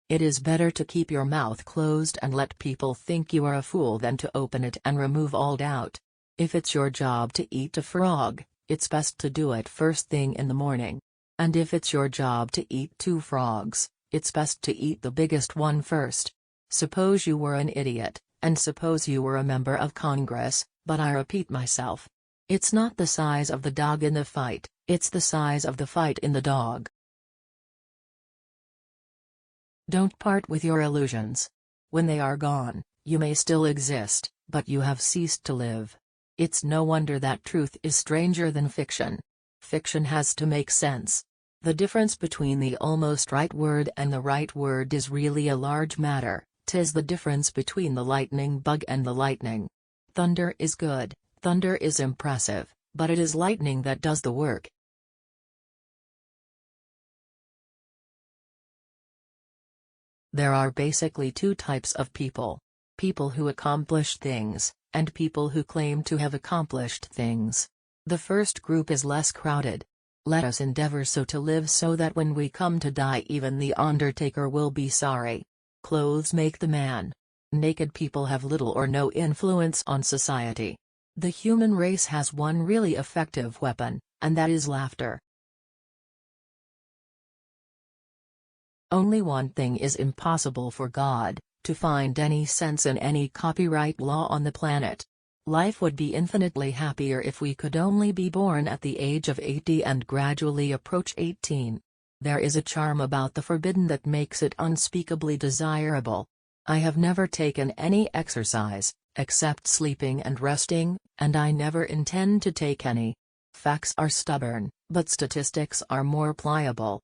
It is better to keep your mouth closed and let people think you are a fool than to open it and remove all doubt. If it's your job to eat a frog, it's best to do it first thing in the morning. And if it's your job to eat 2 frogs, it's best to eat the biggest one first. Suppose you were an idiot, and suppose you were a member of Congress, but I repeat myself. It's not the size of the dog in the fight, it's the size of the fight in the dog. Don't part with your illusions. When they are gone, you may still exist, but you have ceased to live. It's no wonder that truth is stranger than fiction. Fiction has to make sense. The difference between the almost right word and the right word is really a large matter. 'Tis the difference between the lightning bug and the lightning. Thunder is good, thunder is impressive, but it is lightning that does the work. There are basically 2 types of people. People who accomplish things, and people who claim to have accomplished things. The first group is less crowded. Let us endeavor so to live so that when we come to die even the undertaker will be sorry. Clothes make the man. Naked people have little or no influence on society. The human race has one really effective weapon, and that is laughter. Only one thing is impossible for God, to find any sense in any copyright law on the planet. Life would be infinitely happier if we could only be born at the age of 80 and gradually approach 18. There is a charm about the forbidden that makes it unspeakably desirable. I have never taken any exercise, except sleeping and resting, and I never intend to take any. Facts are stubborn, but statistics are more pliable.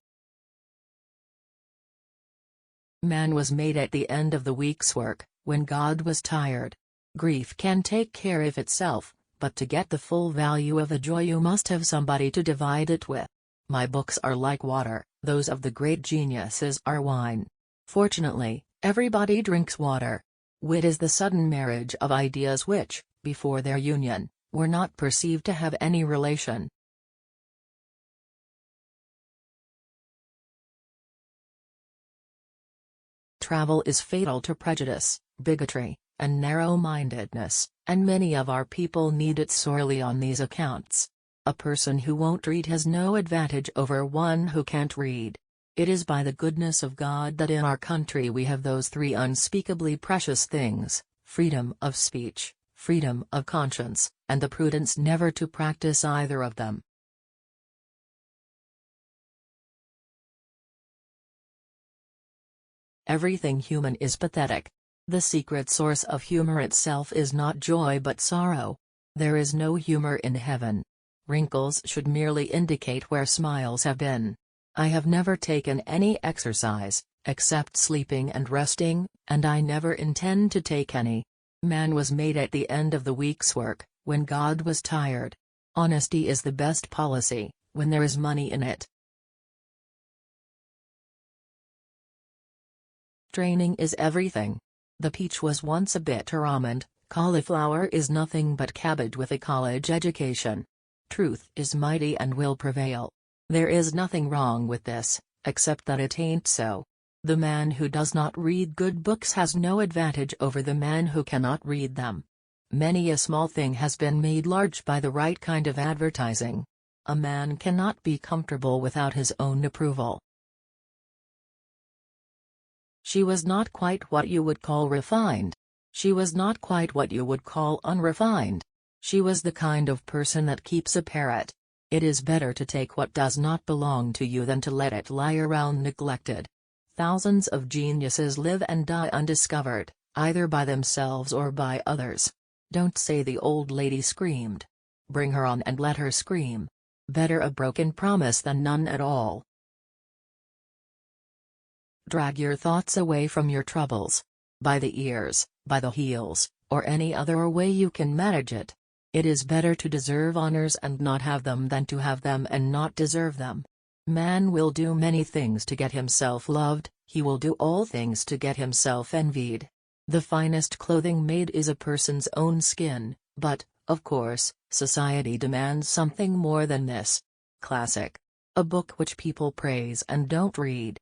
Man was made at the end of the week's work, when God was tired. Grief can take care of itself, but to get the full value of the joy you must have somebody to divide it with. My books are like water, those of the great geniuses are wine. Fortunately, everybody drinks water. Wit is the sudden marriage of ideas which, before their union, were not perceived to have any relation. Travel is fatal to prejudice, bigotry, and narrow-mindedness, and many of our people need it sorely on these accounts. A person who won't read has no advantage over one who can't read. It is by the goodness of God that in our country we have those 3 unspeakably precious things: freedom of speech, freedom of conscience, and the prudence never to practice either of them. Everything human is pathetic. The secret source of humor itself is not joy but sorrow. There is no humor in heaven. Wrinkles should merely indicate where smiles have been. I have never taken any exercise, except sleeping and resting, and I never intend to take any. Man was made at the end of the week's work, when God was tired. Honesty is the best policy, when there is money in it. Training is everything. The peach was once a bitter almond, cauliflower is nothing but cabbage with a college education. Truth is mighty and will prevail. There is nothing wrong with this, except that it ain't so. The man who does not read good books has no advantage over the man who cannot read them. Many a small thing has been made large by the right kind of advertising. A man cannot be comfortable without his own approval. She was not quite what you would call refined. She was not quite what you would call unrefined. She was the kind of person that keeps a parrot. It is better to take what does not belong to you than to let it lie around neglected. Thousands of geniuses live and die undiscovered, either by themselves or by others. Don't say the old lady screamed. Bring her on and let her scream. Better a broken promise than none at all. Drag your thoughts away from your troubles. By the ears, by the heels, or any other way you can manage it. It is better to deserve honors and not have them than to have them and not deserve them. Man will do many things to get himself loved, he will do all things to get himself envied. The finest clothing made is a person's own skin, but, of course, society demands something more than this. Classic. A book which people praise and don't read.